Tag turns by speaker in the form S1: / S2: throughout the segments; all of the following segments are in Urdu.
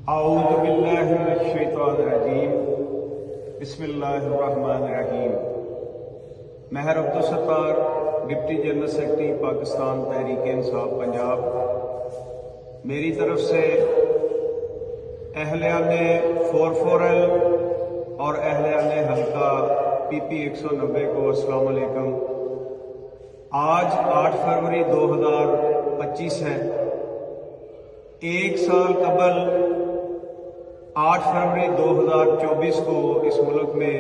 S1: اعوذ باللہ من الشیطان الرجیم بسم اللہ الرحمن الرحیم۔ مہر Abdul Sattar, deputy general secretary Pakistan Tehreek Insaf Punjab, میری طرف سے اہلیان 44L اور اہلیان حلقہ PP 190 کو السلام علیکم۔ آج 8 فروری 2025 ہے۔ ایک سال قبل 8 فروری 2024 کو اس ملک میں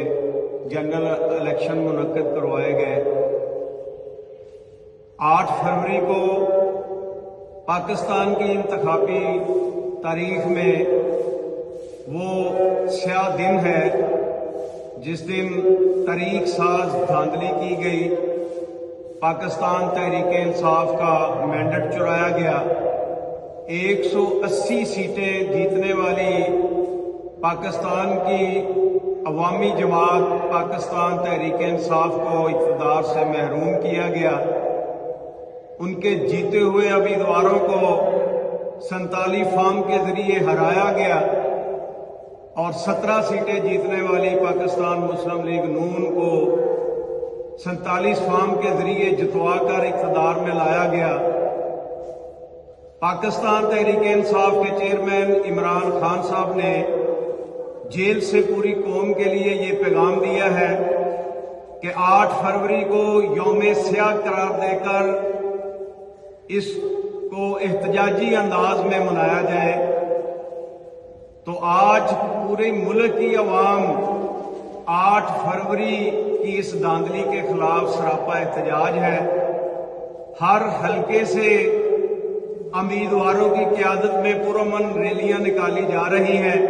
S1: جنرل الیکشن منعقد کروائے گئے۔ 8 فروری کو پاکستان کی انتخابی تاریخ میں وہ سیاہ دن ہے جس دن تاریخ ساز دھاندلی کی گئی، پاکستان تحریک انصاف کا مینڈیٹ چرایا گیا۔ 180 سیٹیں جیتنے والی پاکستان کی عوامی جماعت پاکستان تحریک انصاف کو اقتدار سے محروم کیا گیا۔ ان کے جیتے ہوئے امیدواروں کو 47 فارم کے ذریعے ہرایا گیا اور 17 سیٹیں جیتنے والی پاکستان مسلم لیگ نون کو 47 فارم کے ذریعے جتوا کر اقتدار میں لایا گیا۔ پاکستان تحریک انصاف کے چیئرمین عمران خان صاحب نے جیل سے پوری قوم کے لیے یہ پیغام دیا ہے کہ 8 فروری کو یوم سیاہ قرار دے کر اس کو احتجاجی انداز میں منایا جائے۔ تو آج پورے ملک کی عوام 8 فروری کی اس دھاندلی کے خلاف سراپا احتجاج ہے۔ ہر حلقے سے امیدواروں کی قیادت میں پرامن ریلیاں نکالی جا رہی ہیں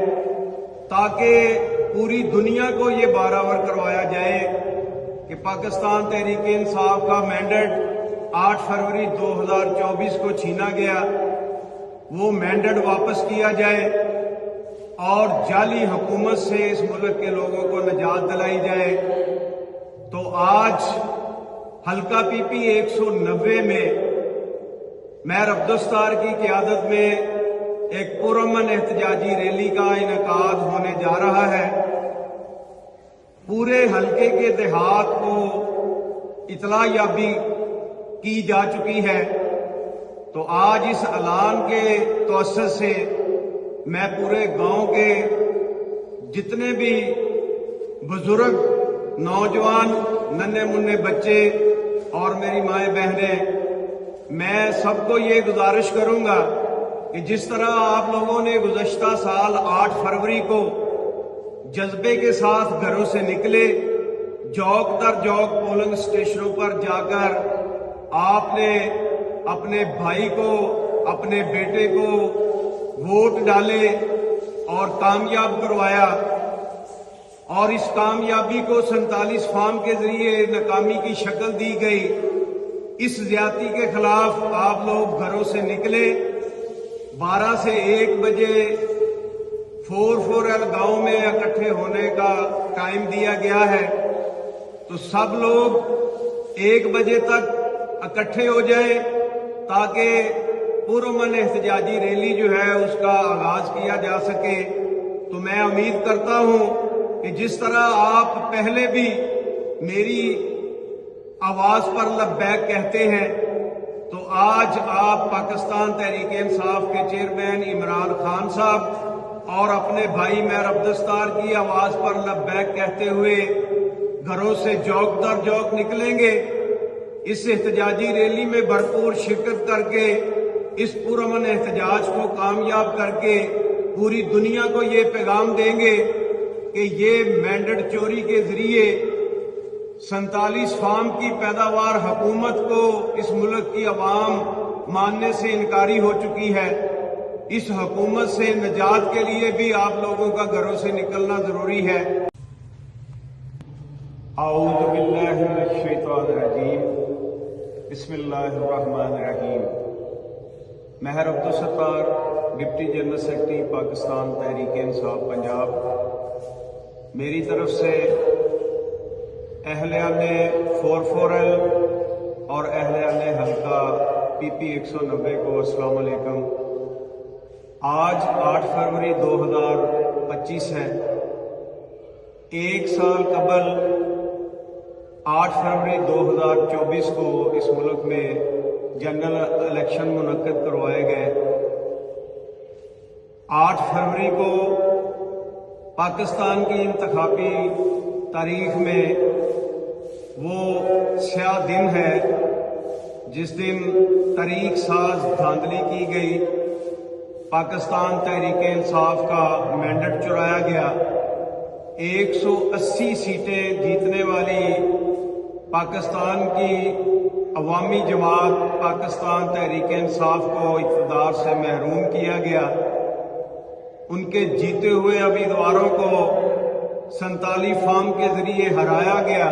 S1: تاکہ پوری دنیا کو یہ برآور کروایا جائے کہ پاکستان تحریک انصاف کا مینڈیٹ 8 فروری 2024 کو چھینا گیا، وہ مینڈیٹ واپس کیا جائے اور جعلی حکومت سے اس ملک کے لوگوں کو نجات دلائی جائے۔ تو آج حلقہ PP 190 میں مہر عبدالستار کی قیادت میں ایک پرامن احتجاجی ریلی کا انعقاد ہونے جا رہا ہے۔ پورے حلقے کے دیہات کو اطلاع یابی کی جا چکی ہے۔ تو آج اس اعلان کے توسط سے میں پورے گاؤں کے جتنے بھی بزرگ، نوجوان، ننھے منھے بچے اور میری مائیں بہنیں، میں سب کو یہ گزارش کروں گا کہ جس طرح آپ لوگوں نے گزشتہ سال 8 فروری کو جذبے کے ساتھ گھروں سے نکلے، جوک در جوک پولنگ اسٹیشنوں پر جا کر آپ نے اپنے بھائی کو، اپنے بیٹے کو ووٹ ڈالے اور کامیاب کروایا، اور اس کامیابی کو 47 فارم کے ذریعے ناکامی کی شکل دی گئی۔ اس زیادتی کے خلاف آپ لوگ گھروں سے نکلے۔ 12 سے 1 بجے 44L گاؤں میں اکٹھے ہونے کا ٹائم دیا گیا ہے۔ تو سب لوگ 1 بجے تک اکٹھے ہو جائیں تاکہ پرامن احتجاجی ریلی جو ہے اس کا آغاز کیا جا سکے۔ تو میں امید کرتا ہوں کہ جس طرح آپ پہلے بھی میری آواز پر لبیک کہتے ہیں، تو آج آپ پاکستان تحریک انصاف کے چیئرمین عمران خان صاحب اور اپنے بھائی مہر عبدالستار کی آواز پر لبیک کہتے ہوئے گھروں سے جوک در جوک نکلیں گے۔ اس احتجاجی ریلی میں بھرپور شرکت کر کے اس پرامن احتجاج کو کامیاب کر کے پوری دنیا کو یہ پیغام دیں گے کہ یہ مینڈیٹ چوری کے ذریعے 47 فارم کی پیداوار حکومت کو اس ملک کی عوام ماننے سے انکاری ہو چکی ہے۔ اس حکومت سے نجات کے لیے بھی آپ لوگوں کا گھروں سے نکلنا ضروری ہے۔ اعوذ باللہ من الشیطان الرجیم بسم اللہ الرحمن الرحیم۔ مہر Abdul Sattar, deputy general secretary Pakistan Tehreek Insaf Punjab, میری طرف سے اہلیان 44L اور اہلیان حلقہ PP 190 کو السلام علیکم۔ آج 8 فروری 2025 ہے۔ ایک سال قبل 8 فروری 2024 کو اس ملک میں جنرل الیکشن منعقد کروائے گئے۔ 8 فروری کو پاکستان کی انتخابی تاریخ میں وہ سیاہ دن ہے جس دن تاریخ ساز دھاندلی کی گئی، پاکستان تحریک انصاف کا مینڈیٹ چرایا گیا۔ 180 سیٹیں جیتنے والی پاکستان کی عوامی جماعت پاکستان تحریک انصاف کو اقتدار سے محروم کیا گیا۔ ان کے جیتے ہوئے امیدواروں کو 47 فارم کے ذریعے ہرایا گیا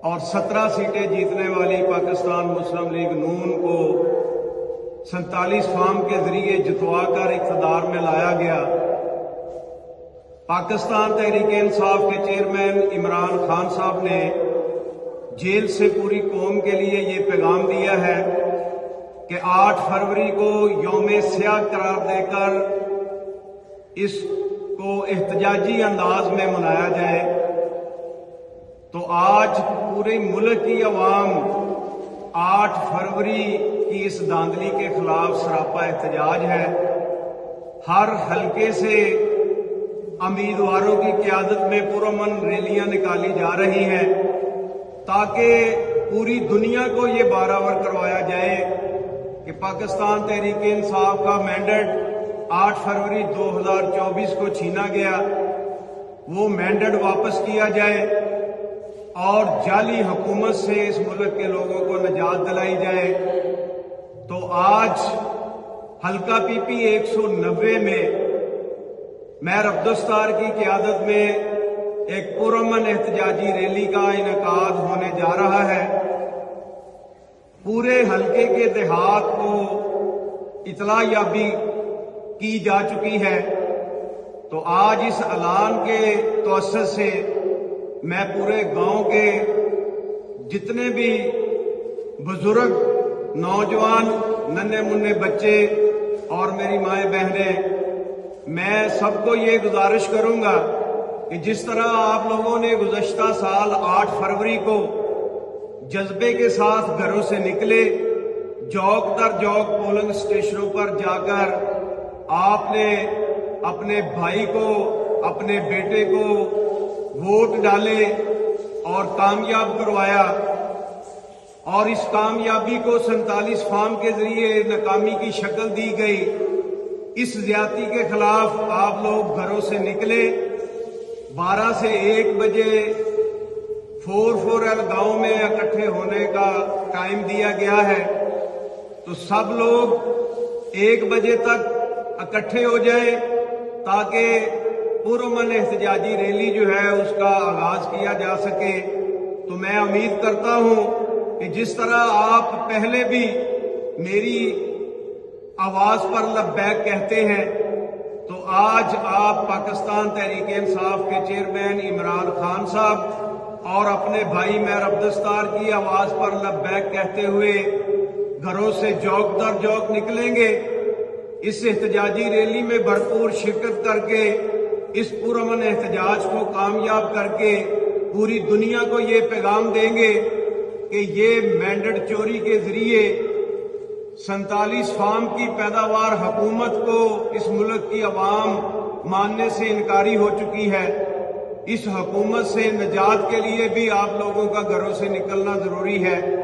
S1: اور 17 سیٹیں جیتنے والی پاکستان مسلم لیگ نون کو 47 فارم کے ذریعے جتوا کر اقتدار میں لایا گیا۔ پاکستان تحریک انصاف کے چیئرمین عمران خان صاحب نے جیل سے پوری قوم کے لیے یہ پیغام دیا ہے کہ 8 فروری کو یوم سیاہ قرار دے کر اس کو احتجاجی انداز میں منایا جائے۔ تو آج پورے ملک کی عوام 8 فروری کی اس دھاندلی کے خلاف سراپا احتجاج ہے۔ ہر حلقے سے امیدواروں کی قیادت میں پرامن ریلیاں نکالی جا رہی ہیں تاکہ پوری دنیا کو یہ برآور کروایا جائے کہ پاکستان تحریک انصاف کا مینڈیٹ 8 فروری 2024 کو چھینا گیا، وہ مینڈیٹ واپس کیا جائے اور جعلی حکومت سے اس ملک کے لوگوں کو نجات دلائی جائے۔ تو آج حلقہ پی پی 190 میں میر عبدالستار کی قیادت میں ایک پرامن احتجاجی ریلی کا انعقاد ہونے جا رہا ہے۔ پورے حلقے کے دیہات کو اطلاع یابی کی جا چکی ہے۔ تو آج اس اعلان کے توسط سے میں پورے گاؤں کے جتنے بھی بزرگ، نوجوان، ننھے منھے بچے اور میری مائیں بہنیں، میں سب کو یہ گزارش کروں گا کہ جس طرح آپ لوگوں نے گزشتہ سال 8 فروری کو جذبے کے ساتھ گھروں سے نکلے، جوک در جوک پولنگ اسٹیشنوں پر جا کر آپ نے اپنے بھائی کو، اپنے بیٹے کو ووٹ ڈالے اور کامیاب کروایا، اور اس کامیابی کو 47 فارم کے ذریعے ناکامی کی شکل دی گئی۔ اس زیادتی کے خلاف آپ لوگ گھروں سے نکلے۔ 12 سے 1 بجے 4 گاؤں میں اکٹھے ہونے کا ٹائم دیا گیا ہے۔ تو سب لوگ 1 بجے تک اکٹھے ہو جائیں تاکہ پرامن احتجاجی ریلی جو ہے اس کا آغاز کیا جا سکے۔ تو میں امید کرتا ہوں کہ جس طرح آپ پہلے بھی میری آواز پر لبیک کہتے ہیں، تو آج آپ پاکستان تحریک انصاف کے چیئرمین عمران خان صاحب اور اپنے بھائی میر عبدالستار کی آواز پر لبیک کہتے ہوئے گھروں سے جوک در جوک نکلیں گے۔ اس احتجاجی ریلی میں بھرپور شرکت کر کے اس پرامن احتجاج کو کامیاب کر کے پوری دنیا کو یہ پیغام دیں گے کہ یہ مینڈیٹ چوری کے ذریعے 47 فارم کی پیداوار حکومت کو اس ملک کی عوام ماننے سے انکاری ہو چکی ہے۔ اس حکومت سے نجات کے لیے بھی آپ لوگوں کا گھروں سے نکلنا ضروری ہے۔